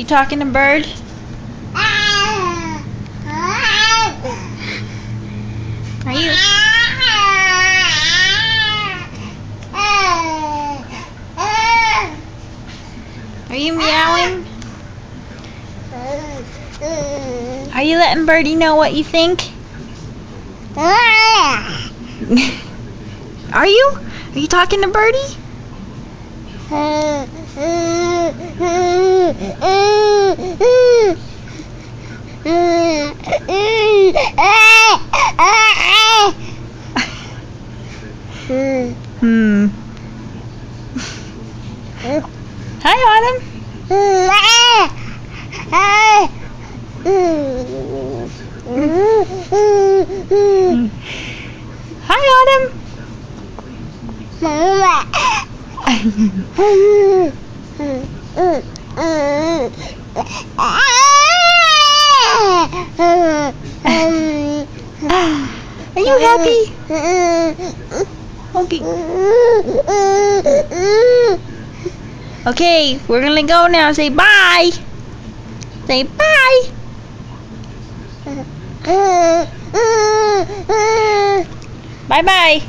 You talking to bird? Are you? Are you meowing? Are you letting Birdie know what you think? Are you? Are you talking to Birdie? Hi, Autumn. Hi, Autumn. Are you happy? Okay. Okay, we're gonna go now. Say bye. Say bye. Bye-bye.